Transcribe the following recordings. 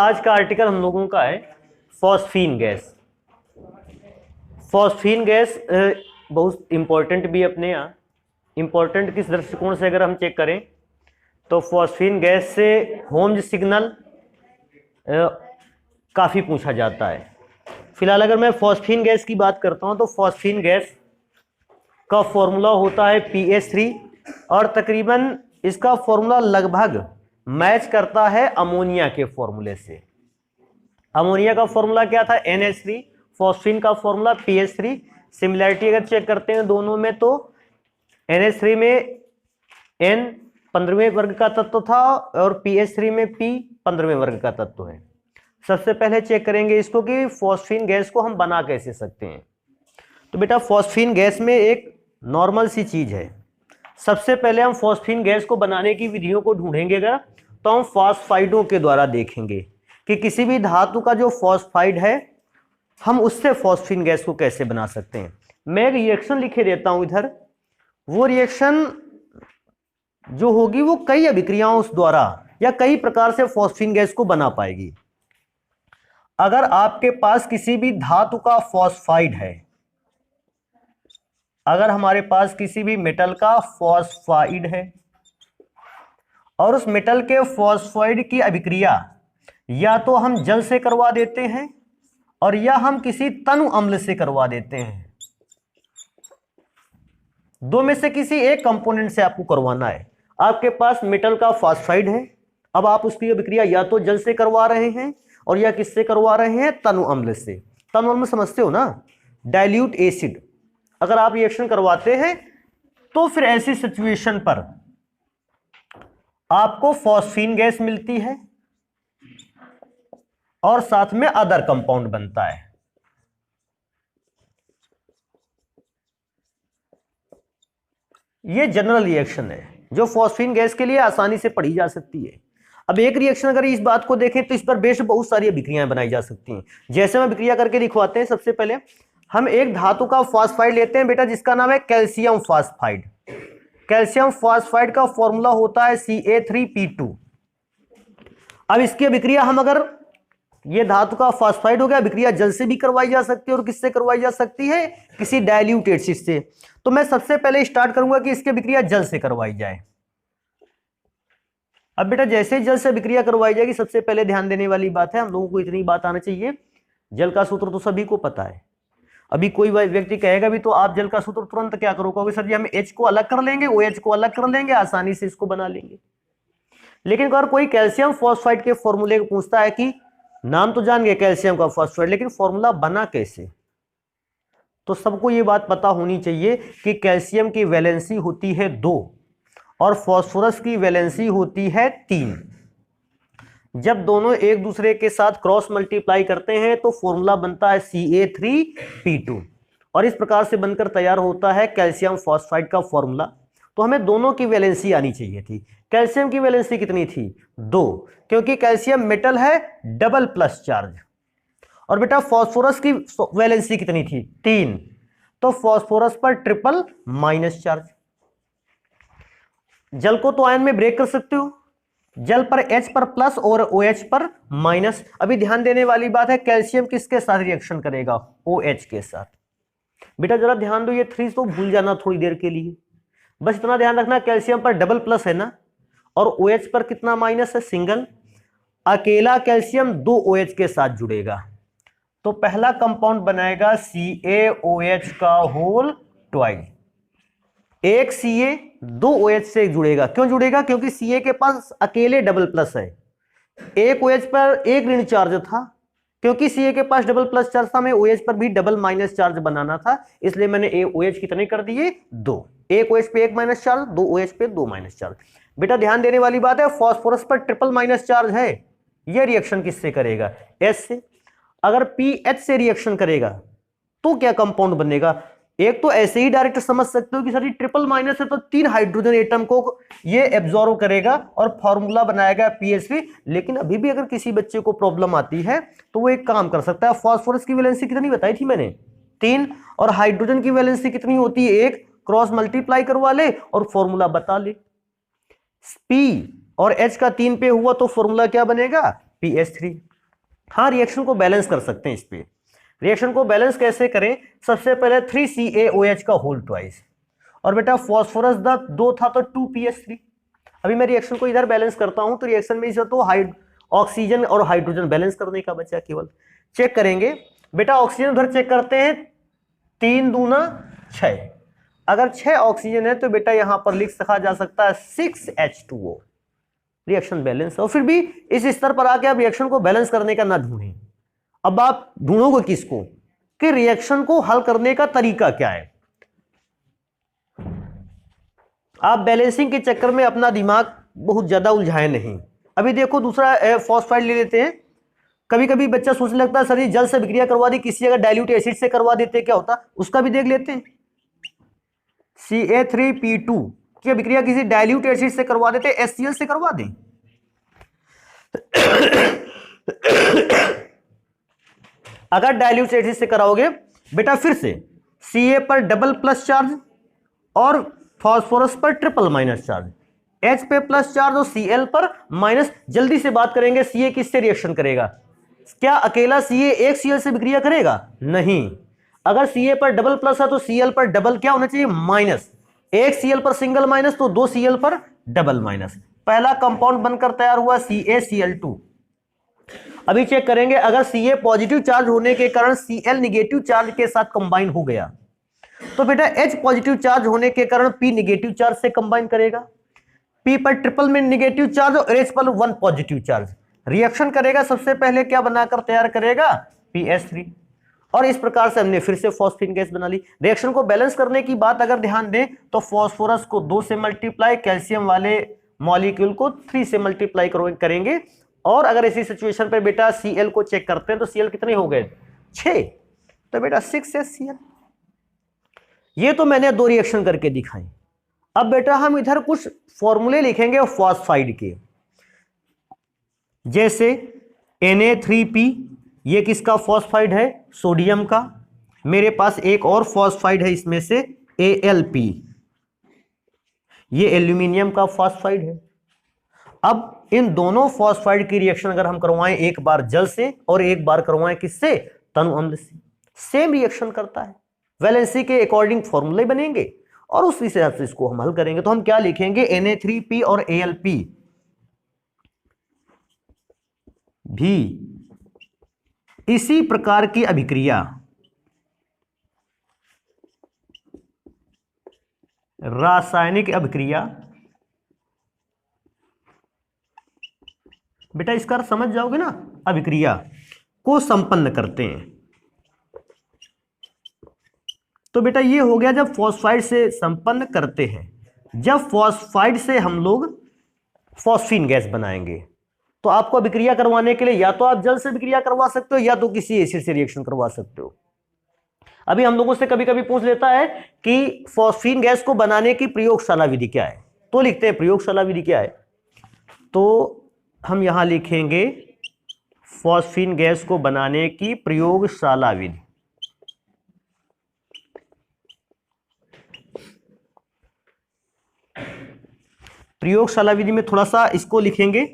आज का आर्टिकल हम लोगों का है फॉस्फीन गैस। फॉस्फीन गैस बहुत इंपॉर्टेंट भी अपने यहाँ। इंपॉर्टेंट किस दृष्टिकोण से अगर हम चेक करें तो फॉस्फीन गैस से होम्ज सिग्नल काफ़ी पूछा जाता है। फिलहाल अगर मैं फॉस्फीन गैस की बात करता हूँ तो फॉस्फीन गैस का फॉर्मूला होता है PH3 और तकरीबन इसका फॉर्मूला लगभग मैच करता है अमोनिया के फॉर्मूले से। अमोनिया का फॉर्मूला क्या था? NH3। फॉस्फीन का फॉर्मूला PH3। सिमिलैरिटी अगर चेक करते हैं दोनों में तो NH3 में N 15वें वर्ग का तत्व था और PH3 में P 15वें वर्ग का तत्व है। सबसे पहले चेक करेंगे इसको कि फॉस्फीन गैस को हम बना कैसे सकते हैं। तो बेटा फॉस्फीन गैस में एक नॉर्मल सी चीज है। सबसे पहले हम फॉस्फीन गैस को बनाने की विधियों को ढूंढेंगे अगर तो हम फॉस्फाइडों के द्वारा देखेंगे कि किसी भी धातु का जो फॉस्फाइड है हम उससे फॉस्फीन गैस को कैसे बना सकते हैं। मैं एक रिएक्शन लिखे देता हूं इधर। वो रिएक्शन जो होगी वो कई अभिक्रियाओं द्वारा या कई प्रकार से फॉस्फीन गैस को बना पाएगी। अगर आपके पास किसी भी धातु का फॉस्फाइड है, अगर हमारे पास किसी भी मेटल का फॉस्फाइड है और उस मेटल के फॉस्फाइड की अभिक्रिया या तो हम जल से करवा देते हैं और या हम किसी तनु अम्ल से करवा देते हैं। दो में से किसी एक कंपोनेंट से आपको करवाना है। आपके पास मेटल का फॉस्फाइड है, अब आप उसकी अभिक्रिया या तो जल से करवा रहे हैं और या किससे करवा रहे हैं? तनु अम्ल से। तनु अम्ल समझते हो ना, डाइल्यूट एसिड। अगर आप रिएक्शन करवाते हैं तो फिर ऐसी सिचुएशन पर आपको फॉस्फीन गैस मिलती है और साथ में अदर कंपाउंड बनता है। यह जनरल रिएक्शन है जो फॉस्फीन गैस के लिए आसानी से पढ़ी जा सकती है। अब एक रिएक्शन अगर इस बात को देखें तो इस पर बेस्ड बहुत सारी अभिक्रियाएं बनाई जा सकती हैं। जैसे हम अभिक्रिया करके दिखवाते हैं। सबसे पहले हम एक धातु का फॉस्फाइड लेते हैं बेटा जिसका नाम है कैल्शियम फॉस्फाइड। कैल्शियम फॉस्फाइड का फॉर्मूला होता है Ca3P2। अब इसकी अभिक्रिया हम अगर ये धातु का फॉस्फाइड हो गया, अभिक्रिया जल से भी करवाई जा सकती है और किससे करवाई जा सकती है? किसी डाइल्यूट एसिड से। तो मैं सबसे पहले स्टार्ट करूंगा कि इसकी अभिक्रिया जल से करवाई जाए। अब बेटा जैसे जल से अभिक्रिया करवाई जाएगी, सबसे पहले ध्यान देने वाली बात है, हम लोगों को इतनी बात आना चाहिए, जल का सूत्र तो सभी को पता है। अभी कोई व्यक्ति कहेगा भी तो आप जल का सूत्र तुरंत क्या करोगे? सर जी हम H को अलग कर लेंगे, OH को अलग कर लेंगे, आसानी से इसको बना लेंगे। लेकिन अगर कोई कैल्शियम फॉस्फाइड के फॉर्मूले को पूछता है कि नाम तो जान गए कैल्शियम का फॉस्फाइड, लेकिन फॉर्मूला बना कैसे, तो सबको ये बात पता होनी चाहिए कि कैल्शियम की वैलेंसी होती है 2 और फास्फोरस की वैलेंसी होती है 3। जब दोनों एक दूसरे के साथ क्रॉस मल्टीप्लाई करते हैं तो फॉर्मूला बनता है Ca3P2 और इस प्रकार से बनकर तैयार होता है कैल्शियम फॉस्फाइड का फॉर्मूला। तो हमें दोनों की वैलेंसी आनी चाहिए थी। कैल्शियम की वैलेंसी कितनी थी? 2, क्योंकि कैल्शियम मेटल है डबल प्लस चार्ज। और बेटा फास्फोरस की वैलेंसी कितनी थी? 3, तो फास्फोरस पर ट्रिपल माइनस चार्ज। जल को तो आयन में ब्रेक कर सकते हो, जल पर H पर प्लस और OH पर माइनस। अभी ध्यान देने वाली बात है, कैल्शियम किसके साथ रिएक्शन करेगा? OH के साथ। बेटा जरा ध्यान दो, ये 3 तो भूल जाना थोड़ी देर के लिए, बस इतना ध्यान रखना कैल्शियम पर डबल प्लस है ना और OH पर कितना माइनस है? सिंगल। अकेला कैल्शियम 2 OH के साथ जुड़ेगा तो पहला कंपाउंड बनाएगा CaOH का होल ट्वाइस। एक Ca 2 OH से जुड़ेगा। क्यों जुड़ेगा? क्योंकि Ca के पास अकेले डबल प्लस है, एक OH पर एक ऋण चार्ज था। क्योंकि Ca के पास डबल प्लस चार्ज था, मैं OH पर भी डबल माइनस चार्ज बनाना था, इसलिए मैंने OH कितने कर दिए? 2। एक OH पे एक माइनस चार्ज, 2 OH पे 2 माइनस चार्ज। बेटा ध्यान देने वाली बात है, फॉस्फोरस पर ट्रिपल माइनस चार्ज है। यह रिएक्शन किससे करेगा? H से। अगर PH से रिएक्शन करेगा तो क्या कंपाउंड बनेगा? एक तो ऐसे ही डायरेक्ट समझ सकते हो कि सर ट्रिपल माइनस है तो 3 हाइड्रोजन एटम को ये एब्जॉर्व करेगा और फॉर्मूला बनाएगा PH3। लेकिन अभी भी अगर किसी बच्चे को प्रॉब्लम आती है तो वो एक काम कर सकता है। फास्फोरस की वैलेंसी कितनी बताई थी मैंने? 3। और हाइड्रोजन की वैलेंसी कितनी होती है? 1। क्रॉस मल्टीप्लाई करवा ले और फॉर्मूला बता ले। P और H का 3 पे हुआ तो फॉर्मूला क्या बनेगा? PH3। हाँ, रिएक्शन को बैलेंस कर सकते हैं। इस पे रिएक्शन को बैलेंस कैसे करें? सबसे पहले 3CaOH का होल ट्वाइस, और बेटा फॉस्फोरस द 2 था तो 2PS3। अभी मैं रिएक्शन को इधर बैलेंस करता हूं तो रिएक्शन में इसे तो ऑक्सीजन और हाइड्रोजन बैलेंस करने का बचा केवल। चेक करेंगे बेटा, ऑक्सीजन उधर चेक करते हैं, 3 दूना 6। अगर 6 ऑक्सीजन है तो बेटा यहां पर लिख सका जा सकता है 6H2O। Reaction balance. और फिर भी इस स्तर पर आके आप रिएक्शन को बैलेंस करने का ना ढूंढें। अब आप ढूंढोगे किसको कि रिएक्शन को हल करने का तरीका क्या है। आप बैलेंसिंग के चक्कर में अपना दिमाग बहुत ज्यादा उलझाए नहीं। अभी देखो दूसरा फॉस्फाइड ले लेते हैं। कभी कभी बच्चा सोचने लगता है सर ये जल से विक्रिया करवा दी, किसी अगर डाइल्यूट एसिड से करवा देते क्या होता, उसका भी देख लेते हैं। Ca3P2 की विक्रिया किसी डाइल्यूट एसिड से करवा देते, HCl से करवा दें। अगर डाइल्यूट एसिड से कराओगे बेटा फिर से Ca पर डबल प्लस चार्ज और फॉस्फोरस पर ट्रिपल माइनस चार्ज, H पे प्लस चार्ज और Cl पर माइनस। जल्दी से बात करेंगे, Ca किससे रिएक्शन करेगा? क्या अकेला Ca एक Cl से विक्रिया करेगा? नहीं। अगर Ca पर डबल प्लस है तो Cl पर डबल क्या होना चाहिए? माइनस। एक Cl पर सिंगल माइनस तो 2 Cl पर डबल माइनस। पहला कंपाउंड बनकर तैयार हुआ CaCl2। अभी चेक करेंगे, अगर Ca पॉजिटिव चार्ज होने के कारण Cl निगेटिव चार्ज के साथ कंबाइन हो गया तो बेटा H पॉजिटिव चार्ज होने के कारण P निगेटिव चार्ज से कंबाइन करेगा। P पर ट्रिपल में निगेटिव चार्ज और H पर 1 पॉजिटिव चार्ज। रिएक्शन करेगा, सबसे पहले क्या बनाकर तैयार करेगा? PS3। और इस प्रकार से हमने फिर से फॉस्फीन गैस बना ली। रिएक्शन को बैलेंस करने की बात अगर ध्यान दें तो फॉस्फोरस को 2 से मल्टीप्लाई, कैल्शियम वाले मॉलिक्यूल को 3 से मल्टीप्लाई करेंगे। और अगर इसी सिचुएशन पे बेटा Cl को चेक करते हैं तो Cl कितने हो गए? 6। तो बेटा 6HCl। ये तो मैंने 2 रिएक्शन करके दिखाई। अब बेटा हम इधर कुछ फॉर्मूले लिखेंगे फॉस्फाइड के, जैसे Na3P, ये किसका फॉस्फाइड है? सोडियम का। मेरे पास एक और फॉस्फाइड है इसमें से Al2, ये एल्यूमिनियम का फॉस्फाइड है। अब इन दोनों फॉस्फाइड की रिएक्शन अगर हम करवाएं, एक बार जल से और एक बार करवाएं किससे? तनु अम्ल से, सेम रिएक्शन करता है। वैलेंसी के अकॉर्डिंग फॉर्मूले बनेंगे और उस हिसाब से इसको हम हल करेंगे। तो हम क्या लिखेंगे? Na3P और Al2 भी इसी प्रकार की अभिक्रिया रासायनिक अभिक्रिया, बेटा इसका अर्थ समझ जाओगे ना, अभिक्रिया को संपन्न करते हैं। तो बेटा ये हो गया जब फॉस्फाइड से संपन्न करते हैं। जब फॉस्फाइड से हम लोग फॉस्फीन गैस बनाएंगे तो आपको अभिक्रिया करवाने के लिए या तो आप जल से अभिक्रिया करवा सकते हो या तो किसी एसिड से रिएक्शन करवा सकते हो। अभी हम लोगों से कभी कभी पूछ लेता है कि फॉस्फीन गैस को बनाने की प्रयोगशाला विधि क्या है, तो लिखते हैं प्रयोगशाला विधि क्या है। तो हम यहां लिखेंगे फॉस्फीन गैस को बनाने की प्रयोगशाला विधि। प्रयोगशाला विधि में थोड़ा सा इसको लिखेंगे,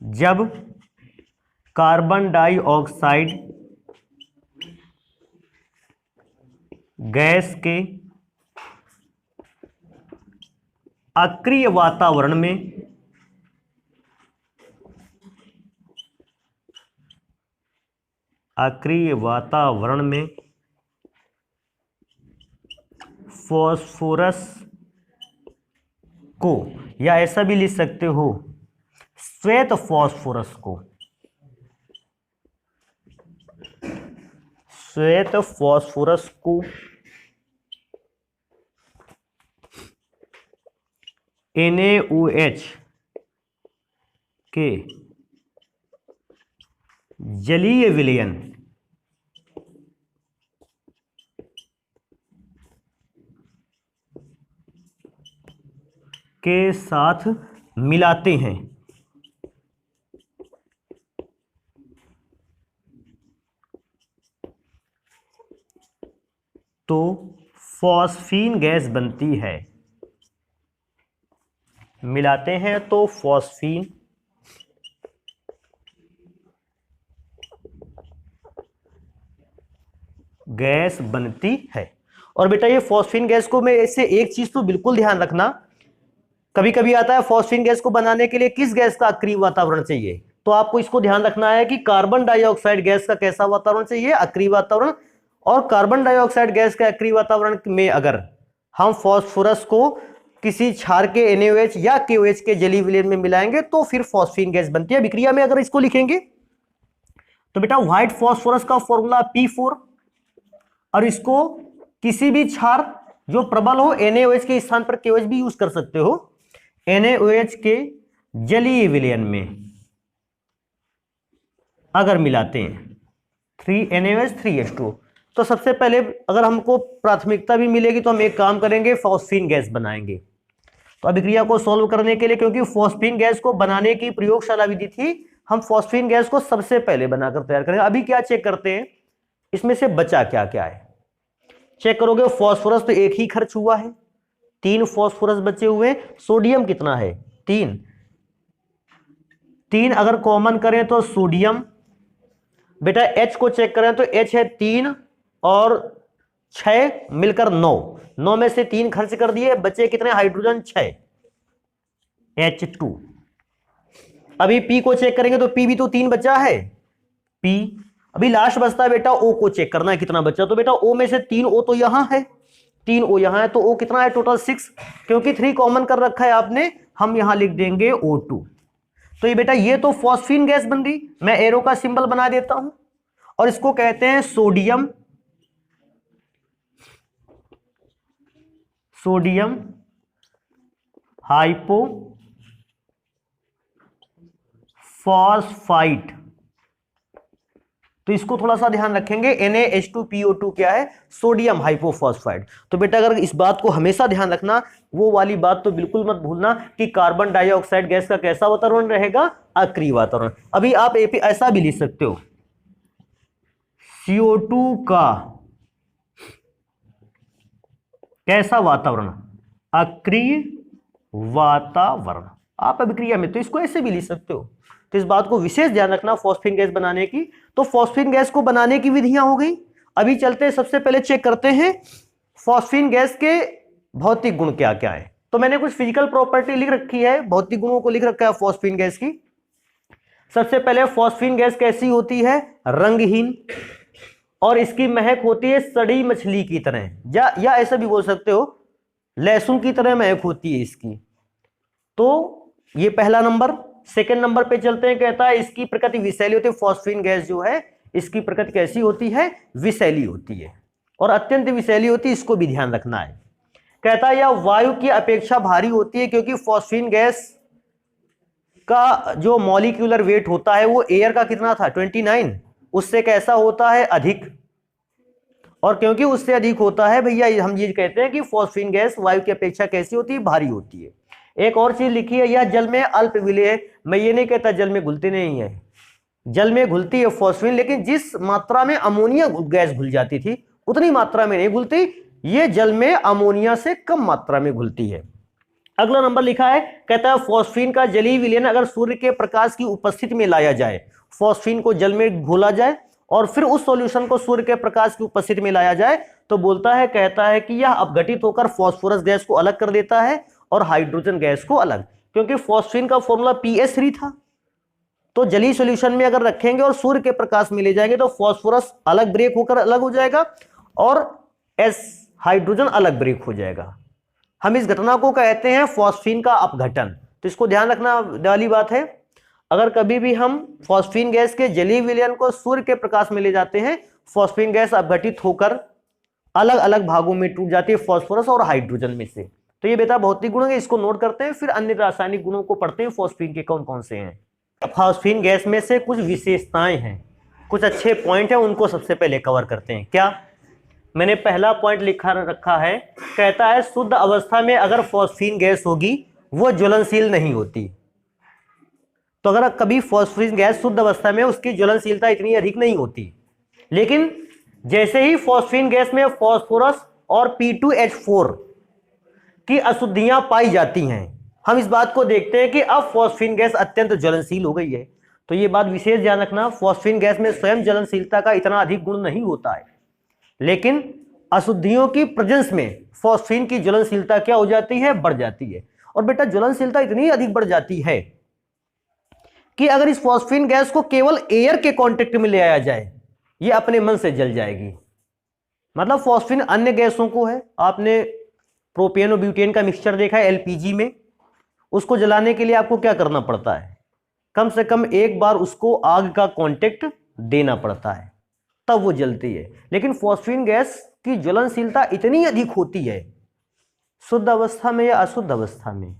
जब कार्बन डाइऑक्साइड गैस के अक्रिय वातावरण में फॉस्फोरस को, या ऐसा भी लिख सकते हो श्वेत फॉस्फोरस को, श्वेत फॉस्फोरस को NaOH के जलीय विलयन के साथ मिलाते हैं तो फॉस्फीन गैस बनती है। मिलाते हैं तो फॉस्फीन गैस बनती है। और बेटा ये फॉस्फीन गैस को, मैं इससे एक चीज तो बिल्कुल ध्यान रखना, कभी कभी आता है फॉस्फीन गैस को बनाने के लिए किस गैस का अक्रिय वातावरण चाहिए, तो आपको इसको ध्यान रखना है कि कार्बन डाइऑक्साइड गैस का कैसा वातावरण चाहिए, अक्रिय वातावरण। और कार्बन डाइऑक्साइड गैस के अक्रिय वातावरण में अगर हम फास्फोरस को किसी क्षार के NaOH या KOH के जलीय विलयन में मिलाएंगे तो फिर फॉस्फीन गैस बनती है। अभिक्रिया में अगर इसको लिखेंगे तो बेटा व्हाइट फास्फोरस का फॉर्मूला P4, और इसको किसी भी क्षार जो प्रबल हो NaOH के स्थान पर KOH भी यूज कर सकते हो, NaOH के जलीय विलयन में अगर मिलाते हैं 3NaOH 3H2, तो सबसे पहले अगर हमको प्राथमिकता भी मिलेगी तो हम एक काम करेंगे, फॉस्फीन गैस बनाएंगे। तो अभिक्रिया को सॉल्व करने के लिए, क्योंकि फॉस्फीन गैस को बनाने की प्रयोगशाला विधि थी, हम फॉस्फीन गैस को सबसे पहले बनाकर तैयार करेंगे। अभी क्या चेक करते हैं, इसमें से बचा क्या क्या है चेक करोगे। फॉस्फोरस तो एक ही खर्च हुआ है, 3 फॉस्फोरस बचे हुए। सोडियम कितना है 3 अगर कॉमन करें तो सोडियम। बेटा H को चेक करें तो H है 3 और 6 मिलकर 9 में से 3 खर्च कर दिए, बचे कितने हाइड्रोजन 6 H2। अभी P को चेक करेंगे तो P भी तो 3 बचा है P। अभी लास्ट बचता है बेटा O को चेक करना है कितना बचा, तो बेटा O में से 3 O तो यहां है, 3 O यहां है, तो O कितना है टोटल 6, क्योंकि 3 कॉमन कर रखा है आपने, हम यहां लिख देंगे O2। तो ये बेटा ये तो फॉस्फीन गैस बन रही, मैं एरो का सिंबल बना देता हूं, और इसको कहते हैं सोडियम हाइपोफॉस्फाइट। तो इसको थोड़ा सा ध्यान रखेंगे, NaH2PO2 क्या है, सोडियम हाइपोफॉस्फाइड। तो बेटा अगर इस बात को हमेशा ध्यान रखना, वो वाली बात तो बिल्कुल मत भूलना कि कार्बन डाइऑक्साइड गैस का कैसा वातावरण रहेगा, अक्रिय वातावरण। अभी आप ऐसा भी लिख सकते हो, CO2 का कैसा वातावरण, अक्रिय वातावरण। आप अभिक्रिया में तो इसको ऐसे भी लिख सकते हो। तो इस बात को विशेष ध्यान रखना फॉस्फीन गैस बनाने की। तो फॉस्फीन गैस को बनाने की विधियां हो गई। अभी चलते हैं, सबसे पहले चेक करते हैं फॉस्फीन गैस के भौतिक गुण क्या क्या है। तो मैंने कुछ फिजिकल प्रॉपर्टी लिख रखी है, भौतिक गुणों को लिख रखा है फॉस्फीन गैस की। सबसे पहले फॉस्फीन गैस कैसी होती है, रंगहीन, और इसकी महक होती है सड़ी मछली की तरह, या ऐसा भी बोल सकते हो लहसुन की तरह महक होती है इसकी। तो ये पहला नंबर। सेकंड नंबर पे चलते हैं, कहता है इसकी प्रकृति विषैली होती है। फॉस्फीन गैस जो है इसकी प्रकृति कैसी होती है, विषैली होती है, और अत्यंत विषैली होती है, इसको भी ध्यान रखना है। कहता है यह वायु की अपेक्षा भारी होती है, क्योंकि फॉस्फीन गैस का जो मॉलिक्यूलर वेट होता है वो एयर का कितना था 29, उससे कैसा होता है अधिक, और क्योंकि उससे अधिक होता है भैया हम ये कहते हैं कि फॉस्फीन गैस वायु की अपेक्षा कैसी होती है, भारी होती है। एक और चीज लिखी है, यह जल में अल्प विलेय। मैं ये नहीं कहता जल में घुलती नहीं है, जल में घुलती है फॉस्फीन, लेकिन जिस मात्रा में अमोनिया गैस घुल जाती थी उतनी मात्रा में नहीं घुलती, ये जल में अमोनिया से कम मात्रा में घुलती है। अगला नंबर लिखा है, कहता है फॉस्फीन का जलीय विलयन अगर सूर्य के प्रकाश की उपस्थिति में लाया जाए, फॉस्फीन को जल में घोला जाए और फिर उस सॉल्यूशन को सूर्य के प्रकाश की उपस्थिति में लाया जाए, तो बोलता है, कहता है कि यह अपघटित होकर फॉस्फोरस गैस को अलग कर देता है और हाइड्रोजन गैस को अलग। क्योंकि फॉस्फीन का फॉर्मूला PH3 था, तो जलीय सॉल्यूशन में अगर रखेंगे और सूर्य के प्रकाश में ले जाएंगे तो फॉस्फोरस अलग ब्रेक होकर अलग हो जाएगा और हाइड्रोजन अलग ब्रेक हो जाएगा। हम इस घटना को कहते हैं फॉस्फीन का अपघटन। तो इसको ध्यान रखना वाली बात है, अगर कभी भी हम फॉस्फीन गैस के जलीय विलयन को सूर्य के प्रकाश में ले जाते हैं, फॉस्फीन गैस अपघटित होकर अलग अलग भागों में टूट जाती है, फॉस्फोरस और हाइड्रोजन में से। तो ये बेटा भौतिक गुण है, इसको नोट करते हैं, फिर अन्य रासायनिक गुणों को पढ़ते हैं फॉस्फीन के कौन कौन से हैं। फॉस्फीन गैस में से कुछ विशेषताएं हैं, कुछ अच्छे पॉइंट हैं, उनको सबसे पहले कवर करते हैं। क्या, मैंने पहला पॉइंट लिखा रखा है, कहता है शुद्ध अवस्था में अगर फॉस्फीन गैस होगी वो ज्वलनशील नहीं होती। तो अगर कभी फॉस्फीन गैस शुद्ध अवस्था में, उसकी ज्वलनशीलता इतनी अधिक नहीं होती, लेकिन जैसे ही फॉस्फीन गैस में फॉस्फोरस और P2H4 की अशुद्धियां पाई जाती हैं, हम इस बात को देखते हैं कि अब फॉस्फीन गैस अत्यंत ज्वलनशील हो गई है। तो ये बात विशेष ध्यान रखना, फॉस्फीन गैस में स्वयं ज्वलनशीलता का इतना अधिक गुण नहीं होता है, लेकिन अशुद्धियों की प्रेजेंस में फॉस्फीन की ज्वलनशीलता क्या हो जाती है, बढ़ जाती है। और बेटा ज्वलनशीलता इतनी अधिक बढ़ जाती है कि अगर इस फॉस्फीन गैस को केवल एयर के कांटेक्ट में ले आया जाए, ये अपने मन से जल जाएगी। मतलब फॉस्फीन अन्य गैसों को है, आपने प्रोपेन और ब्यूटेन का मिक्सचर देखा है एलपीजी में, उसको जलाने के लिए आपको क्या करना पड़ता है, कम से कम एक बार उसको आग का कांटेक्ट देना पड़ता है, तब वो जलती है। लेकिन फॉस्फीन गैस की ज्वलनशीलता इतनी अधिक होती है, शुद्ध अवस्था में या अशुद्ध अवस्था में,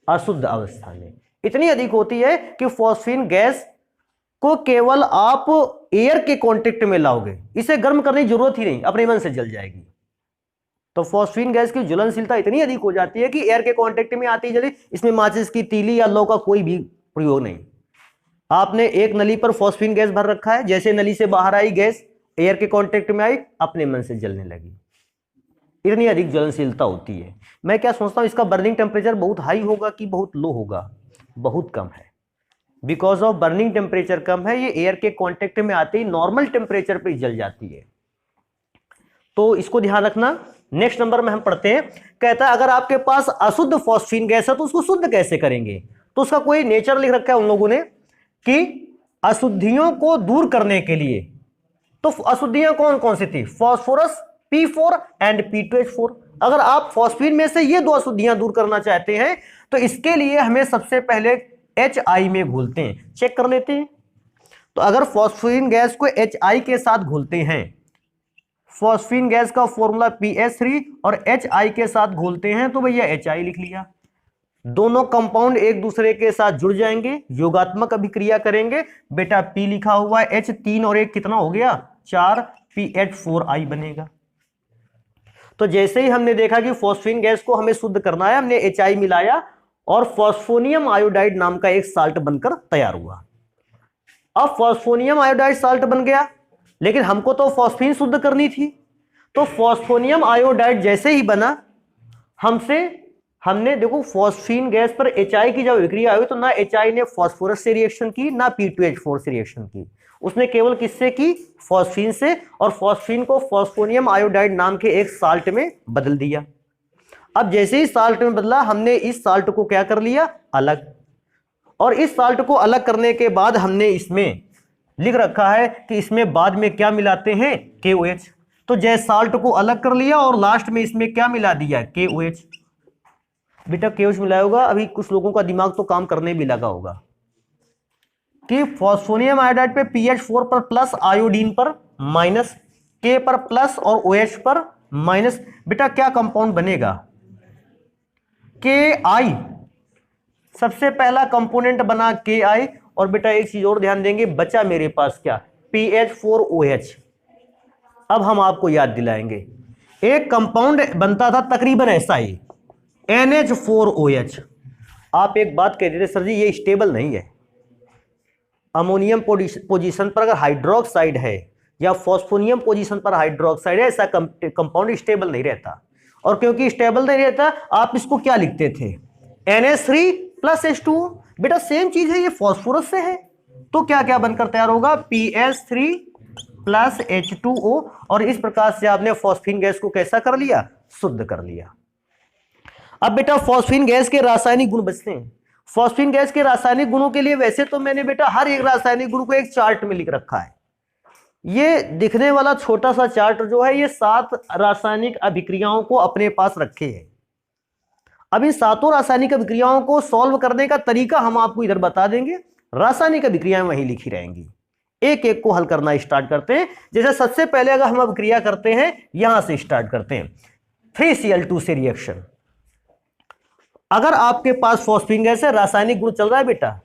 अशुद्ध अवस्था में इतनी अधिक होती है कि फॉस्फीन गैस को केवल आप एयर के कांटेक्ट में लाओगे, इसे गर्म करने की जरूरत ही नहीं, अपने मन से जल जाएगी। तो फॉस्फीन गैस की ज्वलनशीलता इतनी अधिक हो जाती है कि एयर के कांटेक्ट में आती जले, इसमें माचिस की तीली या लौ का कोई भी प्रयोग नहीं। आपने एक नली पर फॉस्फीन गैस भर रखा है, जैसे नली से बाहर आई गैस एयर के कांटेक्ट में आई, अपने मन से जलने लगी। इतनी अधिक ज्वलनशीलता होती है। मैं क्या सोचता हूं, इसका बर्निंग टेम्परेचर बहुत हाई होगा कि बहुत लो होगा? बहुत कम है। बिकॉज ऑफ बर्निंग टेम्परेचर कम है, ये एयर के कांटेक्ट में आते ही नॉर्मल टेम्परेचर पर जल जाती है। तो इसको ध्यान रखना। नेक्स्ट नंबर में हम पढ़ते हैं, कहता है अगर आपके पास अशुद्ध फॉस्फीन गैस है तो उसको शुद्ध कैसे करेंगे? तो उसका कोई नेचर लिख रखा है उन लोगों ने कि अशुद्धियों को दूर करने के लिए। तो अशुद्धियां कौन कौन सी थी? Phosphorus P4 and P2H4। अगर आप फॉस्फीन में से ये दो अशुद्धियां दूर करना चाहते हैं तो इसके लिए हमें सबसे पहले HI में घोलते हैं। चेक कर लेते हैं। तो अगर फॉस्फीन गैस को HI के साथ घोलते हैं, फॉस्फीन गैस का फॉर्मूला PH3 और HI के साथ घोलते हैं तो भैया HI लिख लिया। दोनों कंपाउंड एक दूसरे के साथ जुड़ जाएंगे, योगात्मक अभिक्रिया करेंगे। बेटा P लिखा हुआ है, H 3 और 1 कितना हो गया? 4, PH4I बनेगा। तो जैसे ही हमने देखा कि फॉस्फीन गैस को हमें शुद्ध करना है, हमने HI मिलाया और फॉस्फोनियम आयोडाइड नाम का एक साल्ट बनकर तैयार हुआ। अब फॉस्फोनियम आयोडाइड साल्ट बन गया, लेकिन हमको तो फॉस्फीन शुद्ध करनी थी। तो फॉस्फोनियम आयोडाइड जैसे ही बना, हमने देखो फॉस्फीन गैस पर HI की जब विक्रिया हुई तो ना HI ने फॉस्फोरस से रिएक्शन की, ना P2H4 से रिएक्शन की। उसने केवल किससे की? फॉस्फीन से। और फॉस्फीन को फॉस्फोनियम आयोडाइड नाम के एक साल्ट में बदल दिया। अब जैसे ही साल्ट में बदला, हमने इस साल्ट को क्या कर लिया? अलग। और इस साल्ट को अलग करने के बाद हमने इसमें लिख रखा है कि इसमें बाद में क्या मिलाते हैं? KOH। तो जैसे साल्ट को अलग कर लिया और लास्ट में इसमें क्या मिला दिया? KOH। बेटा KOH मिलाया होगा, अभी कुछ लोगों का दिमाग तो काम करने भी लगा होगा कि फॉस्फोनियम आयोडाइड पे PH4 पर प्लस, आयोडीन पर माइनस, K पर प्लस और OH पर माइनस। बेटा क्या कंपाउंड बनेगा? KI। सबसे पहला कंपोनेंट बना KI। और बेटा एक चीज और ध्यान देंगे, बचा मेरे पास क्या? PH4OH। अब हम आपको याद दिलाएंगे, एक कंपाउंड बनता था तकरीबन ऐसा ही, NH4OH। आप एक बात कह रहे थे, सर जी ये स्टेबल नहीं है। अमोनियम पोजीशन पर अगर हाइड्रोक्साइड है या फॉस्फोनियम पोजीशन पर हाइड्रोक्साइड है, ऐसा कंपाउंड स्टेबल नहीं रहता। और क्योंकि स्टेबल नहीं रहता, आप इसको क्या लिखते थे? NH3 + H2O। बेटा सेम चीज है, ये फॉस्फोरस से है, तो क्या क्या बनकर तैयार होगा? PH3 + H2O। और इस प्रकार से आपने फॉस्फीन गैस को कैसा कर लिया? शुद्ध कर लिया। अब बेटा फॉस्फीन गैस के रासायनिक गुण बचते हैं। फॉस्फीन गैस के रासायनिक गुणों के लिए वैसे तो मैंने बेटा हर एक रासायनिक गुण को एक चार्ट में लिख रखा है। ये दिखने वाला छोटा सा चार्ट जो है, ये 7 रासायनिक अभिक्रियाओं को अपने पास रखे हैं। अब इन 7 रासायनिक अभिक्रियाओं को सॉल्व करने का तरीका हम आपको इधर बता देंगे, रासायनिक अभिक्रियाएं वहीं लिखी रहेंगी। एक एक को हल करना स्टार्ट करते हैं। जैसे सबसे पहले अगर हम अभिक्रिया करते हैं, यहां से स्टार्ट करते हैं, 3Cl2 से रिएक्शन। अगर आपके पास फॉस्फीन गैस है, रासायनिक गुण चल रहा है बेटा,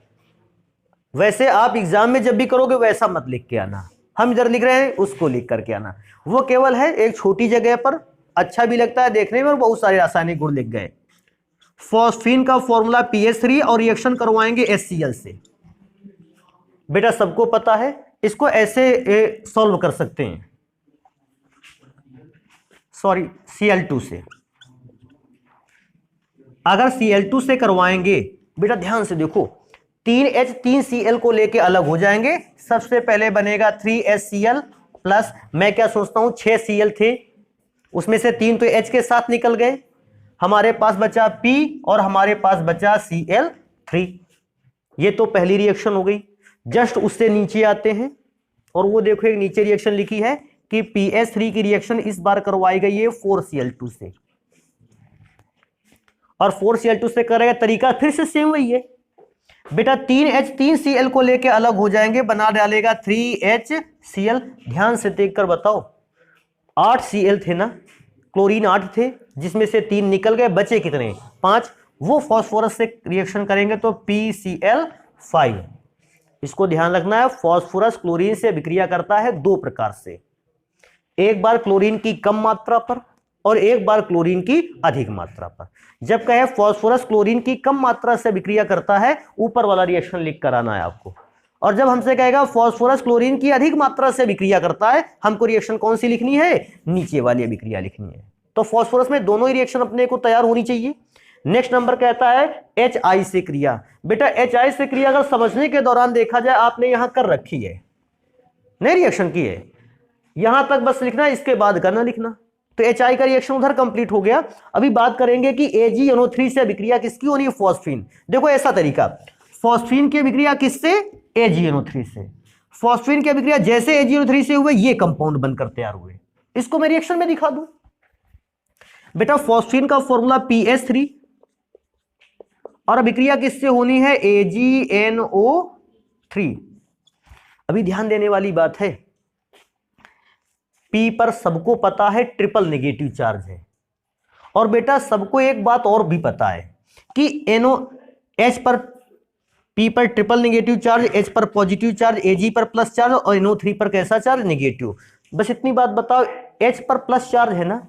वैसे आप एग्जाम में जब भी करोगे वैसा मत लिख के आना, हम इधर लिख रहे हैं उसको लिख करके आना। वो केवल है एक छोटी जगह पर, अच्छा भी लगता है देखने में, और बहुत सारे रासायनिक गुण लिख गए। फॉस्फीन का फॉर्मूला PH3 और रिएक्शन करवाएंगे HCl से। बेटा सबको पता है, इसको ऐसे सॉल्व कर सकते हैं, सॉरी Cl2 से। अगर Cl2 से करवाएंगे, बेटा ध्यान से देखो, 3H 3Cl को लेके अलग हो जाएंगे। सबसे पहले बनेगा 3HCl प्लस मैं क्या सोचता हूं 6 Cl थे, उसमें से 3 तो H के साथ निकल गए, हमारे पास बचा P और हमारे पास बचा Cl3। ये तो पहली रिएक्शन हो गई। जस्ट उससे नीचे आते हैं और वो देखो एक नीचे रिएक्शन लिखी है कि PS3 की रिएक्शन इस बार करवाई गई है 4Cl2 से, और 4Cl2 से करेगा तरीका फिर से सेम वही है बेटा। 3H 3Cl को लेके अलग हो जाएंगे, बना डालेगा 3HCl। ध्यान से देखकर बताओ, 8 Cl थे ना, क्लोरीन 8 थे, जिसमें से 3 निकल गए, बचे कितने 5। वो फास्फोरस से रिएक्शन करेंगे तो PCl5। इसको ध्यान रखना है, फास्फोरस क्लोरीन से विक्रिया करता है दो प्रकार से, एक बार क्लोरीन की कम मात्रा पर और एक बार क्लोरीन की अधिक मात्रा पर। जब कहे फास्फोरस क्लोरीन की कम मात्रा से विक्रिया करता है, ऊपर वाला रिएक्शन लिख कर आना है आपको, और जब हमसे कहेगा फास्फोरस क्लोरीन की अधिक मात्रा से विक्रिया करता है, हमको रिएक्शन कौन सी लिखनी है, नीचे वाली विक्रिया लिखनी है। तो फास्फोरस में दोनों ही रिएक्शन अपने को तैयार होनी चाहिए। नेक्स्ट नंबर कहता है HI से क्रिया। बेटा HI से क्रिया अगर समझने के दौरान देखा जाए, आपने यहां कर रखी है, नई रिएक्शन की है, यहां तक बस लिखना, इसके बाद करना लिखना, तो HI का रिएक्शन उधर कंप्लीट हो गया। अभी बात करेंगे कि AgNO3 से विक्रिया किसकी होनी है, फॉस्फीन। देखो ऐसा तरीका, फॉस्फीन की विक्रिया किससे, AgNO3 से। फॉस्फीन की विक्रिया जैसे AgNO3 से हुए, ये कंपाउंड बनकर तैयार हुए। इसको मैं रिएक्शन में दिखा दूं बेटा। फॉस्फीन का फॉर्मूला PS3 और विक्रिया किससे होनी है, AgNO3। अभी ध्यान देने वाली बात है, P पर सबको पता है ट्रिपल नेगेटिव चार्ज है, और बेटा सबको एक बात और भी पता है कि H पर P पर ट्रिपल नेगेटिव चार्ज, H पर पॉजिटिव चार्ज, Ag पर प्लस चार्ज और NO3 पर कैसा चार्ज, नेगेटिव। बस इतनी बात बताओ, H पर प्लस चार्ज है ना,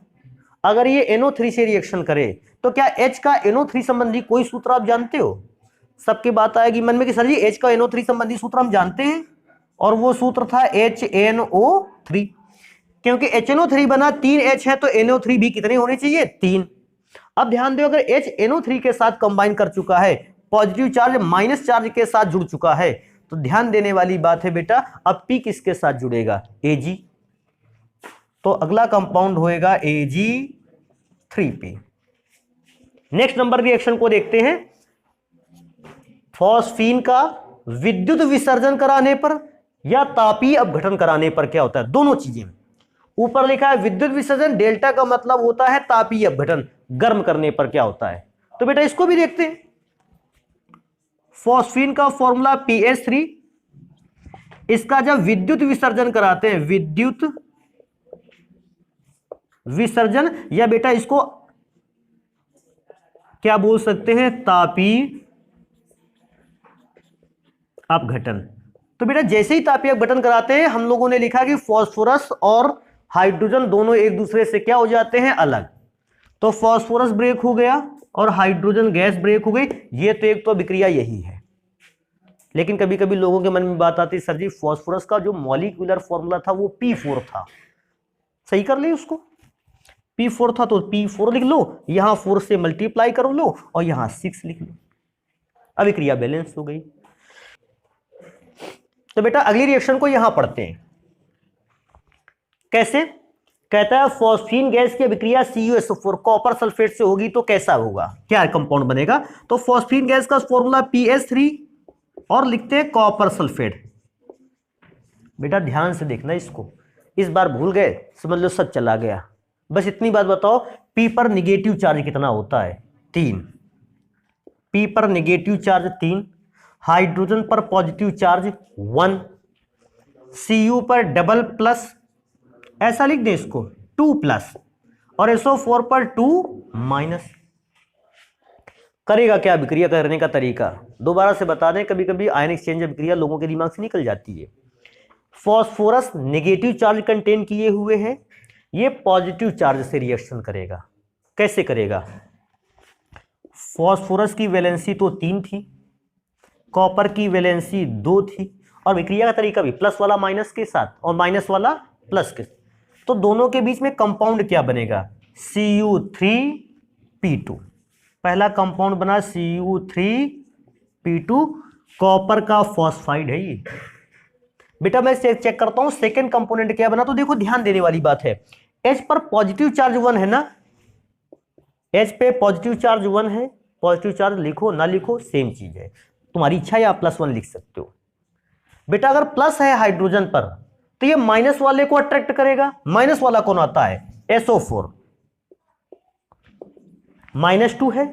अगर ये NO3 से रिएक्शन करे तो क्या H का NO3 संबंधी कोई सूत्र आप जानते हो? सबकी बात आएगी मन में कि सर जी H का NO3 संबंधी सूत्र हम जानते हैं, और वो सूत्र था HNO3। क्योंकि HNO3 बना 3H है तो NO3 भी कितने होने चाहिए, 3। अब ध्यान दो, अगर H NO3 के साथ कंबाइन कर चुका है, पॉजिटिव चार्ज माइनस चार्ज के साथ जुड़ चुका है, तो ध्यान देने वाली बात है बेटा, अब P किसके साथ जुड़ेगा, Ag। तो अगला कंपाउंड होएगा Ag3P। नेक्स्ट नंबर रिएक्शन को देखते हैं, फॉस्फीन का विद्युत विसर्जन कराने पर या तापीय अपघटन कराने पर क्या होता है, दोनों चीजें। ऊपर लिखा है विद्युत विसर्जन, डेल्टा का मतलब होता है तापीय अपघटन, गर्म करने पर क्या होता है। तो बेटा इसको भी देखते हैं, फॉस्फीन का फॉर्मूला PS3, इसका जब विद्युत विसर्जन कराते हैं, विद्युत विसर्जन, या बेटा इसको क्या बोल सकते हैं, तापीय अपघटन। तो बेटा जैसे ही तापीय अपघटन कराते हैं, हम लोगों ने लिखा कि फास्फोरस और हाइड्रोजन दोनों एक दूसरे से क्या हो जाते हैं, अलग। तो फास्फोरस ब्रेक हो गया और हाइड्रोजन गैस ब्रेक हो गई। ये तो एक तो विक्रिया यही है, लेकिन कभी कभी लोगों के मन में बात आती है, सर जी फास्फोरस का जो मॉलिक्यूलर फॉर्मूला था वो P4 था, सही कर ले उसको, P4 था तो P4 लिख लो, यहां 4 से मल्टीप्लाई कर लो और यहां 6 लिख लो, अभिक्रिया बैलेंस हो गई। तो बेटा अगली रिएक्शन को यहां पढ़ते हैं, कैसे। कहता है फॉस्फीन गैस की अभिक्रिया CuSO4 कॉपर सल्फेट से होगी तो कैसा होगा, क्या कंपाउंड बनेगा। तो फॉस्फीन गैस का फॉर्मूला PS3 और लिखते हैं कॉपर सल्फेट। बेटा ध्यान से देखना इसको, इस बार भूल गए समझ लो सब चला गया। बस इतनी बात बताओ, P पर नेगेटिव चार्ज कितना होता है, 3। P पर नेगेटिव चार्ज 3, हाइड्रोजन पर पॉजिटिव चार्ज 1, Cu पर डबल प्लस, ऐसा लिख दें इसको 2 प्लस, और SO4 पर 2 माइनस। करेगा क्या विक्रिया करने का तरीका, दोबारा से बता दें, कभी कभी आयन एक्सचेंज विक्रिया लोगों के दिमाग से निकल जाती है। फॉस्फोरस नेगेटिव चार्ज कंटेन किए हुए हैं, ये पॉजिटिव चार्ज से रिएक्शन करेगा। कैसे करेगा, फॉस्फोरस की वैलेंसी तो 3 थी, कॉपर की वैलेंसी 2 थी, और विक्रिया का तरीका भी प्लस वाला माइनस के साथ और माइनस वाला प्लस के, तो दोनों के बीच में कंपाउंड क्या बनेगा, Cu3P2। पहला कंपाउंड बना Cu3P2, कॉपर का फॉस्फाइड है ये। बेटा मैं चेक करता हूं सेकंड कंपोनेंट क्या बना। तो देखो ध्यान देने वाली बात है, H पर पॉजिटिव चार्ज 1 है ना, H पे पॉजिटिव चार्ज 1 है, पॉजिटिव चार्ज लिखो ना लिखो सेम चीज है, तुम्हारी इच्छा है, आप +1 लिख सकते हो। बेटा अगर प्लस है हाइड्रोजन पर तो ये माइनस वाले को अट्रैक्ट करेगा। माइनस वाला कौन आता है? SO4। -2 है,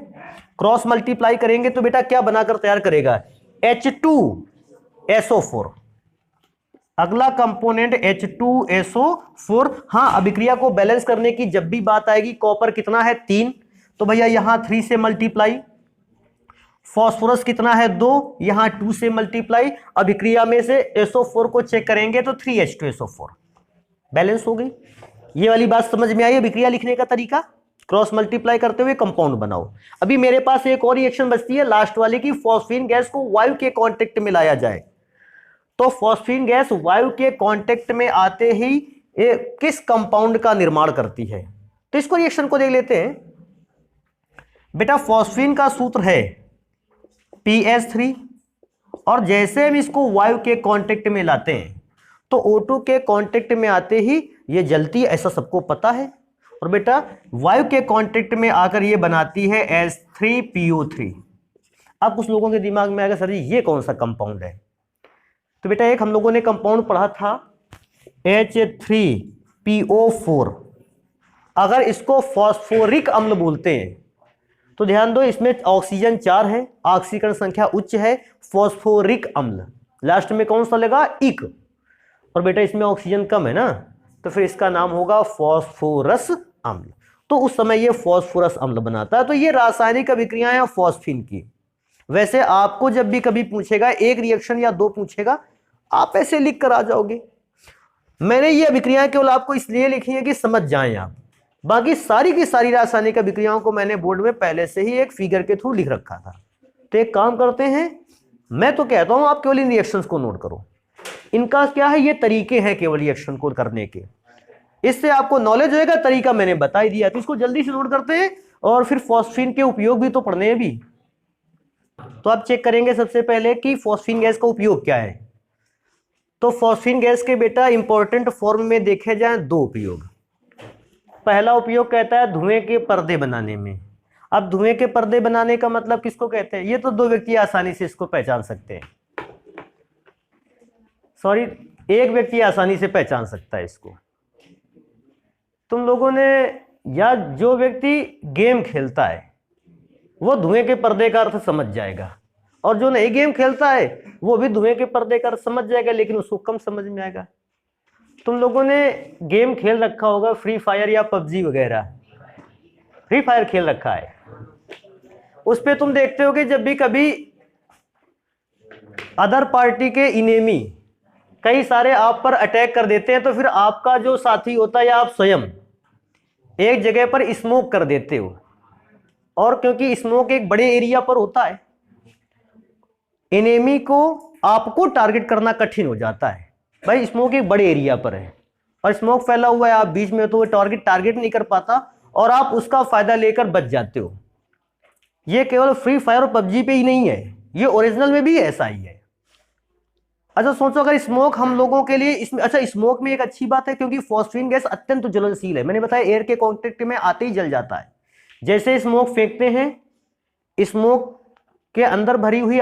क्रॉस मल्टीप्लाई करेंगे तो बेटा क्या बनाकर तैयार करेगा? H2SO4। अगला कंपोनेंट H2SO4। हाँ, अभिक्रिया को बैलेंस करने की जब भी बात आएगी, कॉपर कितना है? 3, तो भैया यहां 3 से मल्टीप्लाई। फॉस्फोरस कितना है? 2, यहां 2 से मल्टीप्लाई। अभिक्रिया में से SO4 को चेक करेंगे तो 3H2SO4 बैलेंस हो गई। ये वाली बात समझ में आई? अभिक्रिया लिखने का तरीका, क्रॉस मल्टीप्लाई करते हुए कंपाउंड बनाओ। अभी मेरे पास एक और रिएक्शन बचती है लास्ट वाली की, फॉस्फीन गैस को वायु के कांटेक्ट में लाया जाए। तो फॉस्फीन गैस वायु के कांटेक्ट में आते ही ये किस कंपाउंड का निर्माण करती है? तो इसको रिएक्शन को देख लेते हैं। बेटा फॉस्फीन का सूत्र है PH3, और जैसे हम इसको वायु के कांटेक्ट में लाते हैं तो O2 के कांटेक्ट में आते ही ये जलती है, ऐसा सबको पता है। और बेटा वायु के कांटेक्ट में आकर ये बनाती है H3PO3। अब कुछ लोगों के दिमाग में आएगा सर जी ये कौन सा कंपाउंड है? तो बेटा एक हम लोगों ने कंपाउंड पढ़ा था H3PO4। अगर इसको फॉस्फोरिक अम्ल बोलते हैं तो ध्यान दो, इसमें ऑक्सीजन 4 है, ऑक्सीकरण संख्या उच्च है, फॉस्फोरिक अम्ल। लास्ट में कौन सा लगा? इक। और बेटा इसमें ऑक्सीजन कम है ना, तो फिर इसका नाम होगा फॉस्फोरस अम्ल। तो उस समय ये फॉस्फोरस अम्ल बनाता है। तो ये रासायनिक अभिक्रियाएं हैं फॉस्फीन की। वैसे आपको जब भी कभी पूछेगा, एक रिएक्शन या 2 पूछेगा, आप ऐसे लिख कर आ जाओगे। मैंने ये अभिक्रियाएं केवल आपको इसलिए लिखी है कि समझ जाएं आप। बाकी सारी की सारी रासायनिक अभिक्रियाओं को मैंने बोर्ड में पहले से ही एक फिगर के थ्रू लिख रखा था। तो एक काम करते हैं, मैं तो कहता हूं आप केवल इन रिएक्शंस को नोट करो। इनका क्या है, ये तरीके हैं केवल रिएक्शन को करने के, इससे आपको नॉलेज होएगा। तरीका मैंने बता ही दिया, तो इसको जल्दी से नोट करते हैं। और फिर फॉस्फीन के उपयोग भी तो पढ़ने हैं भी। तो आप चेक करेंगे सबसे पहले कि फॉस्फीन गैस का उपयोग क्या है। तो फॉस्फीन गैस के बेटा इंपॉर्टेंट फॉर्म में देखे जाए 2 उपयोग। पहला उपयोग कहता है धुएं के पर्दे बनाने में। अब धुएं के पर्दे बनाने का मतलब किसको कहते हैं? ये तो 2 व्यक्ति आसानी से इसको पहचान सकते हैं। सॉरी, एक व्यक्ति आसानी से पहचान सकता है इसको। तुम लोगों ने, या जो व्यक्ति गेम खेलता है वो धुएं के पर्दे का अर्थ समझ जाएगा, और जो नहीं गेम खेलता है वो भी धुएं के पर्दे का अर्थ समझ जाएगा, लेकिन उसको कम समझ में आएगा। तुम लोगों ने गेम खेल रखा होगा, फ्री फायर या पबजी वगैरह। फ्री फायर खेल रखा है, उस पे तुम देखते हो कि जब भी कभी अदर पार्टी के इनेमी कई सारे आप पर अटैक कर देते हैं, तो फिर आपका जो साथी होता है या आप स्वयं एक जगह पर स्मोक कर देते हो। और क्योंकि स्मोक एक बड़े एरिया पर होता है, एनिमी को आपको टारगेट करना कठिन हो जाता है। भाई स्मोक एक बड़े एरिया पर है और स्मोक फैला हुआ है, आप बीच में, तो वो टारगेट नहीं कर पाता और आप उसका फायदा लेकर बच जाते हो। ये केवल फ्री फायर और पबजी पे ही नहीं है, ये ओरिजिनल में भी ऐसा ही है। अच्छा सोचो, अगर स्मोक हम लोगों के लिए इसमें, अच्छा स्मोक में एक अच्छी बात है क्योंकि फॉस्फीन गैस अत्यंत ज्वलनशील है। मैंने बताया एयर के कांटेक्ट में आते ही जल जाता है। जैसे स्मोक फेंकते हैं, स्मोक के अंदर भरी हुई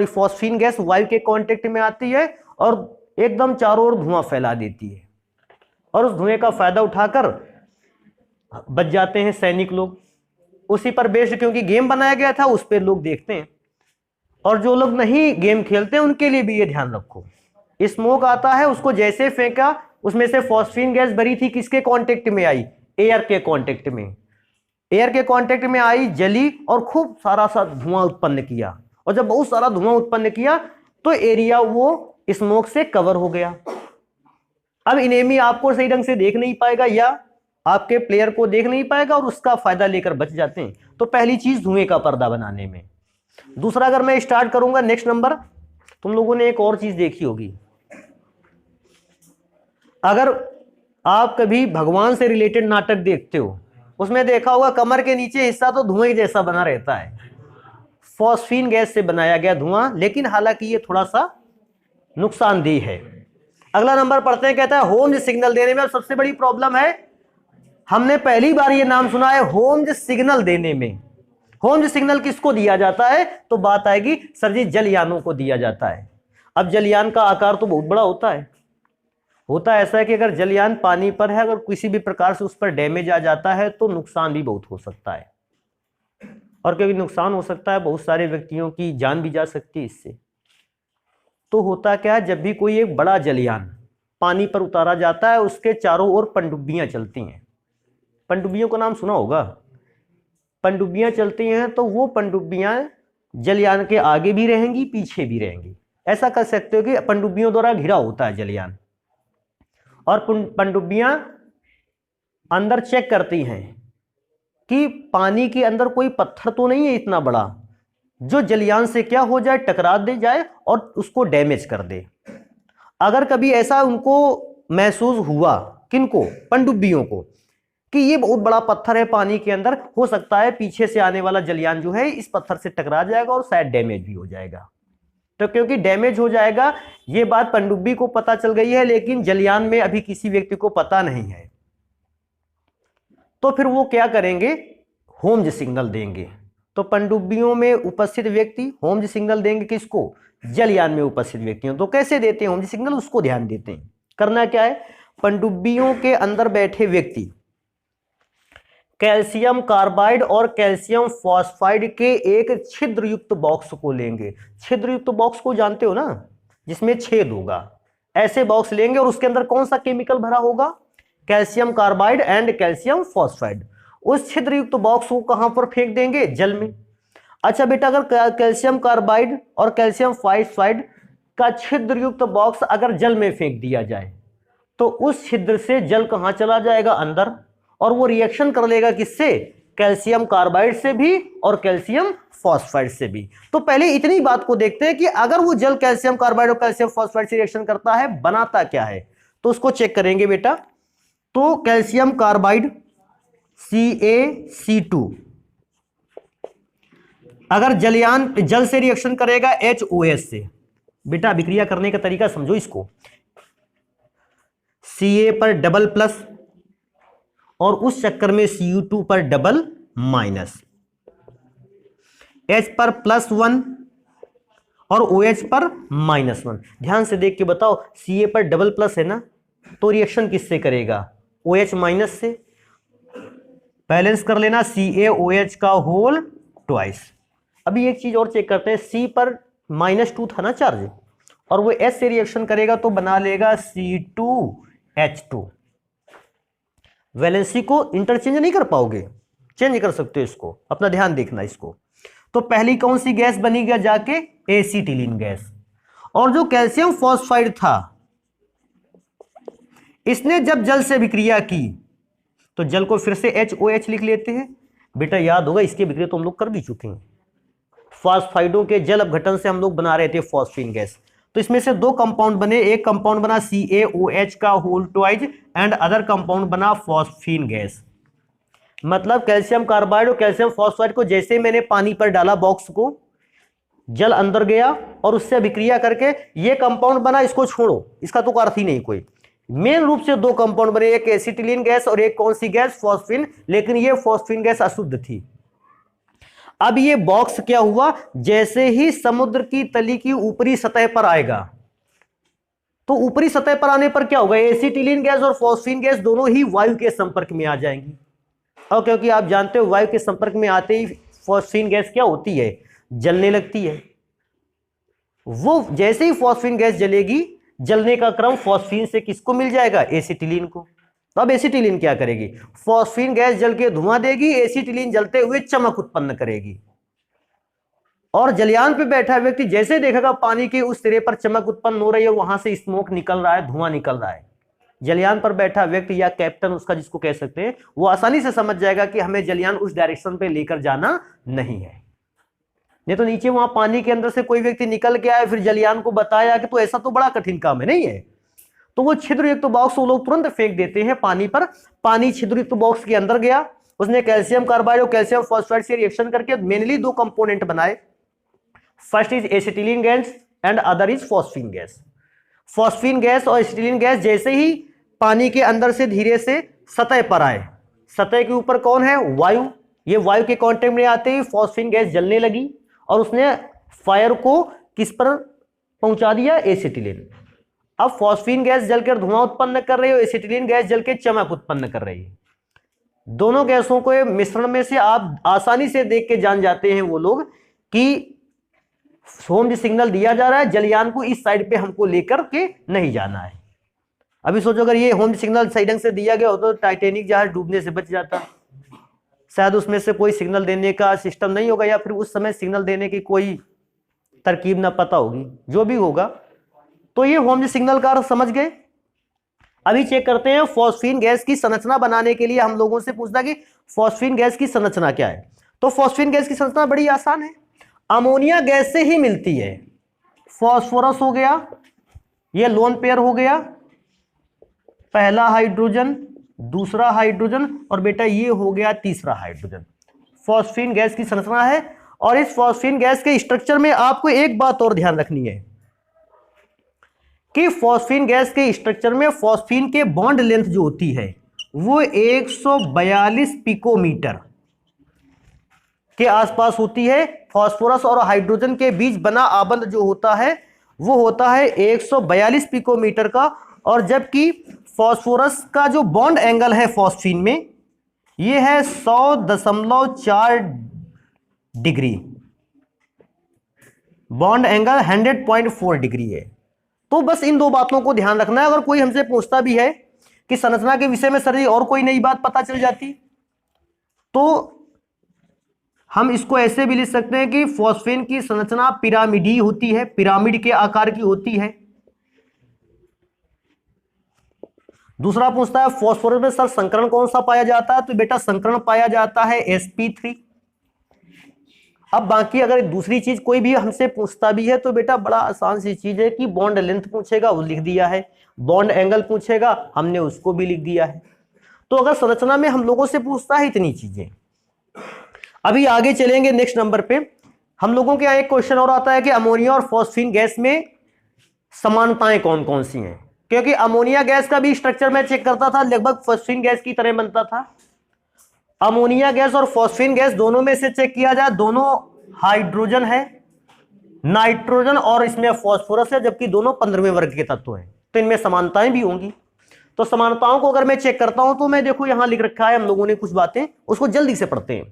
फॉस्फीन गैस वायु के कांटेक्ट में आती है और एकदम चारों ओर धुआं फैला देती है, और उस धुएं का फायदा उठाकर बच जाते हैं सैनिक लोग। उसी पर बेस्ड क्योंकि गेम बनाया गया था, उस पर लोग देखते हैं। और जो लोग नहीं गेम खेलते हैं उनके लिए भी ये ध्यान रखो, स्मोक आता है, उसको जैसे फेंका उसमें से फॉस्फीन गैस भरी थी, किसके कांटेक्ट में आई? एयर के कांटेक्ट में। एयर के कांटेक्ट में आई, जली और खूब सारा सा धुआं उत्पन्न किया, और जब बहुत सारा धुआं उत्पन्न किया तो एरिया वो स्मोक से कवर हो गया। अब इनेमी आपको सही ढंग से देख नहीं पाएगा या आपके प्लेयर को देख नहीं पाएगा और उसका फायदा लेकर बच जाते हैं। तो पहली चीज धुएं का पर्दा बनाने में। दूसरा, अगर मैं स्टार्ट करूंगा नेक्स्ट नंबर, तुम लोगों ने एक और चीज देखी होगी, अगर आप कभी भगवान से रिलेटेड नाटक देखते हो, उसमें देखा होगा कमर के नीचे हिस्सा तो धुएं जैसा बना रहता है, फॉस्फीन गैस से बनाया गया धुआं, लेकिन हालांकि ये थोड़ा सा नुकसानदेह है। अगला नंबर पढ़ते हैं, कहता है होम्स सिग्नल देने में सबसे बड़ी प्रॉब्लम है, हमने पहली बार ये नाम सुना है होम्स सिग्नल देने में। होम्स सिग्नल किसको दिया जाता है? तो बात आएगी सर जी जलयानों को दिया जाता है। अब जलयान का आकार तो बहुत बड़ा होता है ऐसा है कि अगर जलयान पानी पर है, अगर किसी भी प्रकार से उस पर डैमेज आ जाता है तो नुकसान भी बहुत हो सकता है, और क्योंकि नुकसान हो सकता है बहुत सारे व्यक्तियों की जान भी जा सकती है इससे। तो होता क्या है, जब भी कोई एक बड़ा जलयान पानी पर उतारा जाता है उसके चारों ओर पनडुब्बियां चलती हैं। पनडुब्बियों का नाम सुना होगा, पनडुब्बियां चलती हैं, तो वो पनडुब्बियां जलयान के आगे भी रहेंगी पीछे भी रहेंगी। ऐसा कर सकते हो कि पनडुब्बियों द्वारा घिरा होता है जलयान, और पनडुब्बियां अंदर चेक करती हैं कि पानी के अंदर कोई पत्थर तो नहीं है इतना बड़ा जो जलयान से क्या हो जाए, टकरा दे जाए और उसको डैमेज कर दे। अगर कभी ऐसा उनको महसूस हुआ, किनको? पनडुब्बियों को, कि ये बहुत बड़ा पत्थर है पानी के अंदर, हो सकता है पीछे से आने वाला जलयान जो है इस पत्थर से टकरा जाएगा और शायद डैमेज भी हो जाएगा। तो क्योंकि डैमेज हो जाएगा ये बात पनडुब्बी को पता चल गई है, लेकिन जलयान में अभी किसी व्यक्ति को पता नहीं है, तो फिर वो क्या करेंगे? होम्स सिग्नल देंगे। तो पनडुब्बियों में उपस्थित व्यक्ति होम्स सिग्नल देंगे किसको? जलयान में उपस्थित व्यक्तियों। तो कैसे देते हैं होम्स सिग्नल, उसको ध्यान देते हैं। करना क्या है, पनडुब्बियों के अंदर बैठे व्यक्ति कैल्शियम कार्बाइड और कैल्शियम फॉस्फाइड के एक छिद्र युक्त बॉक्स को लेंगे। छिद्र युक्त बॉक्स को जानते हो ना, जिसमें छेद होगा, ऐसे बॉक्स लेंगे और उसके अंदर कौन सा केमिकल भरा होगा? Calcium carbide and calcium phosphide. उस छिद्र युक्त बॉक्स को कहां पर फेंक देंगे? जल में। अच्छा बेटा, अगर कैल्शियम कार्बाइड और कैल्शियम फॉस्फाइड का छिद्र युक्त बॉक्स अगर जल में फेंक दिया जाए तो उस छिद्र से जल कहां चला जाएगा? अंदर, और वो रिएक्शन कर लेगा किससे? कैल्शियम कार्बाइड से भी और कैल्शियम फॉस्फाइड से भी। तो पहले इतनी बात को देखते हैं कि अगर वो जल कैल्शियम कार्बाइड और कैल्शियम फॉस्फाइड से रिएक्शन करता है, बनाता क्या है, तो उसको चेक करेंगे बेटा। तो कैल्शियम कार्बाइड CaC2 अगर जल से रिएक्शन करेगा HOS से, बेटा अभिक्रिया करने का तरीका समझो इसको। Ca पर डबल प्लस और उस चक्कर में Cu2 पर डबल माइनस, H पर +1 और OH पर -1। ध्यान से देख के बताओ, Ca पर डबल प्लस है ना, तो रिएक्शन किससे करेगा? OH माइनस से। बैलेंस कर लेना, CaOH का होल ट्वाइस। अभी एक चीज और चेक करते हैं, C पर -2 था ना चार्ज, और वो H से रिएक्शन करेगा तो बना लेगा C2H2। वैलेंसी को इंटरचेंज नहीं कर पाओगे, चेंज कर सकते हो इसको, अपना ध्यान देखना इसको। तो पहली कौन सी गैस बनी गया जाके? Acetylene gas. और जो कैल्शियम फॉस्फाइड था, इसने जब जल से विक्रिया की तो जल को फिर से HOH लिख लेते हैं। बेटा याद होगा, इसकी विक्रिया तो हम लोग कर भी चुके हैं। फॉस्फाइडों के जल अपघटन से हम लोग बना रहे थे फॉस्फीन गैस। तो इसमें से दो कंपाउंड बने, एक कंपाउंड बना CaOH का whole twice and other compound बना फॉस्फीन गैस। मतलब कैल्शियम कार्बाइड और कैल्शियम फॉस्फाइड को जैसे मैंने पानी पर डाला बॉक्स को, जल अंदर गया और उससे अभिक्रिया करके ये कंपाउंड बना, इसको छोड़ो, इसका तो अर्थ ही नहीं कोई। मेन रूप से दो कंपाउंड बने, एक एसिटिलीन गैस और एक कौन सी गैस? फॉस्फीन। लेकिन ये फॉस्फीन गैस अशुद्ध थी। अब ये बॉक्स क्या हुआ, जैसे ही समुद्र की तली की ऊपरी सतह पर आएगा, तो ऊपरी सतह पर आने पर क्या होगा? एसिटिलीन गैस और फॉस्फीन गैस दोनों ही वायु के संपर्क में आ जाएंगी। और क्योंकि आप जानते हो वायु के संपर्क में आते ही फॉस्फीन गैस क्या होती है? जलने लगती है। वो जैसे ही फॉस्फीन गैस जलेगी, जलने का क्रम फॉस्फीन से किसको मिल जाएगा? एसिटिलीन को। तो अब एसिटिलीन क्या करेगी? फॉस्फीन गैस जल के धुआं देगी, एसिटिलीन जलते हुए चमक उत्पन्न करेगी। और जलयान पे बैठा व्यक्ति जैसे देखेगा पानी के उस सिरे पर चमक उत्पन्न हो रही है, वहां से स्मोक निकल रहा है, धुआं निकल रहा है, जलयान पर बैठा व्यक्ति या कैप्टन उसका जिसको कह सकते हैं, वो आसानी से समझ जाएगा कि हमें जलयान उस डायरेक्शन पे लेकर जाना नहीं है। नहीं तो नीचे वहां पानी के अंदर से कोई व्यक्ति निकल के आया फिर जलयान को बताया कि तो ऐसा तो बड़ा कठिन काम है, नहीं है। तो वो छिद्र युक्त बॉक्स वो लोग तुरंत फेंक देते हैं पानी पर। पानी छिद्र युक्त बॉक्स के अंदर गया, उसने कैल्शियम कार्बाइड और कैल्शियम फॉस्फाइड से रिएक्शन करके मेनली दो कंपोनेंट बनाए। First is acetylene gas and other is phosphine gas. Phosphine gas और एसिटिलीन गैस जैसे ही पानी के अंदर से धीरे से सतह पर आए, सतह के ऊपर कौन है, वायु, ये वायु के कांटेक्ट में आते ही फॉस्फीन गैस जलने लगी और उसने फायर को किस पर पहुंचा दिया, एसिटिलीन। अब फॉस्फीन गैस जलकर धुआं उत्पन्न कर रही है, एसिटिलीन गैस जलकर चमक उत्पन्न कर रही है। दोनों गैसों को मिश्रण में से आप आसानी से देख के जान जाते हैं वो लोग कि होम सिग्नल दिया जा रहा है, जलयान को इस साइड पे हमको लेकर के नहीं जाना है। अभी सोचो अगर ये होम सिग्नल सही ढंग से दिया गया हो तो टाइटैनिक जहाज डूबने से बच जाता, शायद उसमें से कोई सिग्नल देने का सिस्टम नहीं होगा, या फिर उस समय सिग्नल देने की कोई तरकीब ना पता होगी, जो भी होगा। तो ये होम सिग्नल का अर्थ समझ गए। अभी चेक करते हैं फॉस्फीन गैस की संरचना बनाने के लिए हम लोगों से पूछता कि फॉस्फीन गैस की संरचना क्या है। तो फॉस्फीन गैस की संरचना बड़ी आसान है, अमोनिया गैस से ही मिलती है। फॉस्फोरस हो गया, ये लोन पेयर हो गया, पहला हाइड्रोजन, दूसरा हाइड्रोजन, और बेटा ये हो गया तीसरा हाइड्रोजन। फॉस्फीन गैस की संरचना है। और इस फॉस्फीन गैस के स्ट्रक्चर में आपको एक बात और ध्यान रखनी है कि फॉस्फीन गैस के स्ट्रक्चर में फॉस्फीन के बॉन्ड लेंथ जो होती है वो 142 पिकोमीटर के आसपास होती है। फास्फोरस और हाइड्रोजन के बीच बना आबंध जो होता है वो होता है 142 पिकोमीटर का, और जबकि फास्फोरस का जो बॉन्ड एंगल है फॉस्फीन में ये है 100.4 डिग्री, बॉन्ड एंगल 100.4 डिग्री है। तो बस इन दो बातों को ध्यान रखना है। अगर कोई हमसे पूछता भी है कि संरचना के विषय में सर जी और कोई नई बात पता चल जाती, तो हम इसको ऐसे भी लिख सकते हैं कि फॉस्फीन की संरचना पिरामिडी होती है, पिरामिड के आकार की होती है। दूसरा पूछता है फॉस्फोरस में सर संकरण कौन सा पाया जाता है, तो बेटा संकरण पाया जाता है sp3। अब बाकी अगर दूसरी चीज कोई भी हमसे पूछता भी है तो बेटा बड़ा आसान सी चीज है कि बॉन्ड लेंथ पूछेगा वो लिख दिया है, बॉन्ड एंगल पूछेगा हमने उसको भी लिख दिया है। तो अगर संरचना में हम लोगों से पूछता है इतनी चीजें। अभी आगे चलेंगे नेक्स्ट नंबर पे। हम लोगों के यहाँ एक क्वेश्चन और आता है कि अमोनिया और फॉस्फीन गैस में समानताएं कौन कौन सी हैं, क्योंकि अमोनिया गैस का भी स्ट्रक्चर मैं चेक करता था लगभग फॉस्फीन गैस की तरह बनता था। अमोनिया गैस और फॉस्फीन गैस दोनों में से चेक किया जाए, दोनों हाइड्रोजन है, नाइट्रोजन और इसमें फॉस्फोरस है, जबकि दोनों 15वें वर्ग के तत्व हैं, तो इनमें समानताएं भी होंगी। तो समानताओं को अगर मैं चेक करता हूं तो मैं देखो यहां लिख रखा है हम लोगों ने कुछ बातें, उसको जल्दी से पढ़ते हैं।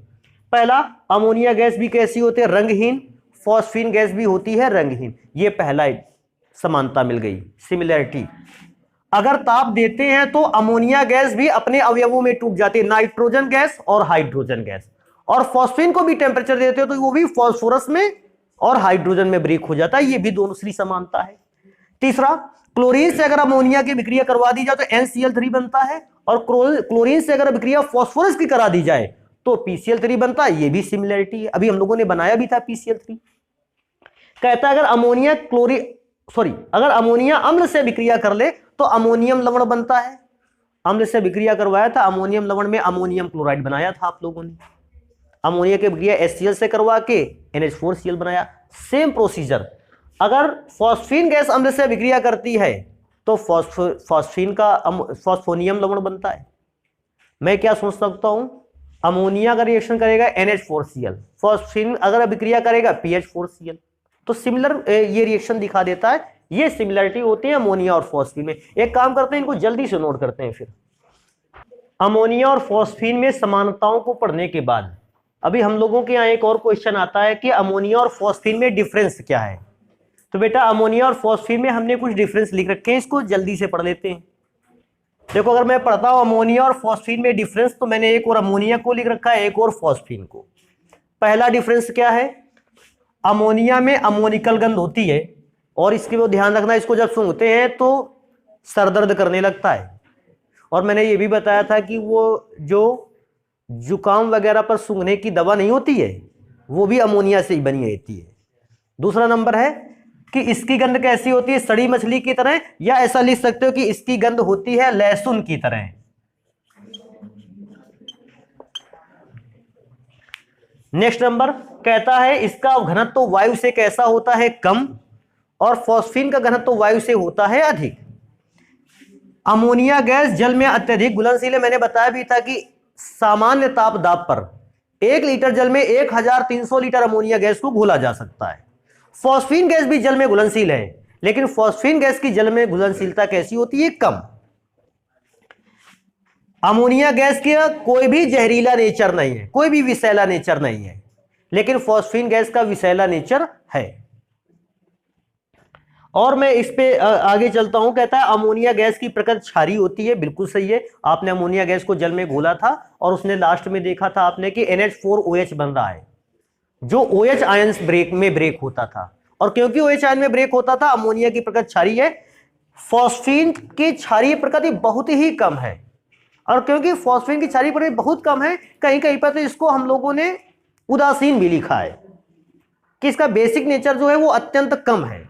पहला, अमोनिया गैस भी कैसी होती है, रंगहीन, फॉस्फीन गैस भी होती है रंगहीन। ये पहला समानता मिल गई, सिमिलरिटी। अगर ताप देते हैं तो अमोनिया गैस भी अपने अवयवों में टूट जाती है, नाइट्रोजन गैस और हाइड्रोजन गैस। और फॉस्फीन को भी टेम्परेचर देते हो तो वो भी फॉस्फोरस में और हाइड्रोजन में ब्रेक हो जाता है, ये भी दूसरी समानता है। तीसरा, क्लोरीन से अगर अमोनिया की विक्रिया करवा दी जाए तो NCl3 बनता है, और क्लोरीन से अगर विक्रिया फॉस्फोरस की करा दी जाए तो PCl3 बनता है, ये भी सिमिलरिटी है। अभी हम लोगों ने बनाया भी था PCl3। कहता है अगर अमोनिया अम्ल से विक्रिया कर ले तो अमोनियम लवण बनता है। अम्ल से विक्रिया करवाया था, अमोनियम लवण में अमोनियम क्लोराइड बनाया था आप लोगों ने। अमोनिया की विक्रिया HCl से करवा के NH4Cl बनाया। सेम प्रोसीजर, अगर फॉस्फीन गैस अम्ल से विक्रिया करती है तो फॉस्फीन का फॉस्फोनियम लवण बनता है। मैं क्या सोच सकता हूं, अमोनिया अगर रिएक्शन करेगा NH4Cl, फॉस्फीन अगर विक्रिया करेगा PH4Cl, तो सिमिलर ये रिएक्शन दिखा देता है। ये सिमिलरिटी होती है अमोनिया और फॉस्फीन में। एक काम करते हैं, इनको जल्दी से नोट करते हैं। फिर अमोनिया और फॉस्फीन में समानताओं को पढ़ने के बाद अभी हम लोगों के यहाँ एक और क्वेश्चन आता है कि अमोनिया और फॉस्फीन में डिफरेंस क्या है। तो बेटा अमोनिया और फॉस्फीन में हमने कुछ डिफरेंस लिख रखे हैं, इसको जल्दी से पढ़ लेते हैं। देखो अगर मैं पढ़ता हूं अमोनिया और फॉस्फीन में डिफरेंस, तो मैंने एक और अमोनिया को लिख रखा है, एक और फॉस्फीन को। पहला डिफरेंस क्या है, अमोनिया में अमोनिकल गंध होती है, और इसके वो ध्यान रखना, इसको जब सूंघते हैं तो सर दर्द करने लगता है। और मैंने ये भी बताया था कि वो जो जुकाम वगैरह पर सूंघने की दवा नहीं होती है वो भी अमोनिया से ही बनी रहती है। दूसरा नंबर है कि इसकी गंध कैसी होती है, सड़ी मछली की तरह, या ऐसा लिख सकते हो कि इसकी गंध होती है लहसुन की तरह। नेक्स्ट नंबर कहता है इसका घनत्व तो वायु से कैसा होता है, कम, और फॉस्फीन का घनत्व वायु से होता है अधिक। अमोनिया गैस जल में अत्यधिक घुलनशील है। मैंने बताया भी था कि सामान्य ताप दाब पर 1 लीटर जल में 1300 लीटर अमोनिया गैस को घोला जा सकता है। फॉस्फीन गैस भी जल में घुलनशील है, लेकिन फॉस्फीन गैस की जल में घुलनशीलता कैसी होती है? कम। अमोनिया गैस का कोई भी जहरीला नेचर नहीं है, कोई भी विषैला नेचर नहीं है, लेकिन फॉस्फीन गैस का विषैला नेचर है। और मैं इस पे आगे चलता हूं। कहता है अमोनिया गैस की प्रकृति क्षारीय होती है। बिल्कुल सही है। आपने अमोनिया गैस को जल में घोला था और उसने लास्ट में देखा था आपने कि NH4OH बन रहा है, जो OH आयंस में ब्रेक होता था। और क्योंकि OH आयन में ब्रेक होता था, अमोनिया की प्रकृति क्षारीय है। फॉस्फीन की क्षारीय प्रकृति बहुत ही कम है, और क्योंकि फॉस्फीन की क्षारीय प्रकृति बहुत कम है, कहीं कहीं पर तो इसको हम लोगों ने उदासीन भी लिखा है कि इसका बेसिक नेचर जो है वो अत्यंत कम है।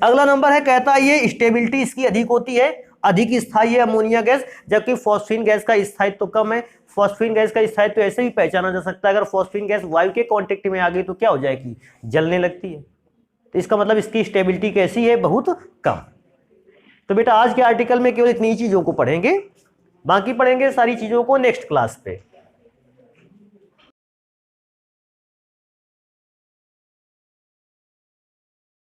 अगला नंबर है, कहता है ये स्टेबिलिटी इसकी अधिक होती है, अधिक स्थायी है अमोनिया गैस, जबकि फॉस्फीन गैस का स्थायित्व तो कम है। फॉस्फीन गैस का स्थायित्व ऐसे भी पहचाना जा सकता है, अगर फॉस्फीन गैस वायु के कांटेक्ट में आ गई तो क्या हो जाएगी? जलने लगती है। तो इसका मतलब इसकी स्टेबिलिटी कैसी है? बहुत कम। तो बेटा आज के आर्टिकल में केवल इतनी चीजों को पढ़ेंगे, बाकी पढ़ेंगे सारी चीजों को नेक्स्ट क्लास पे।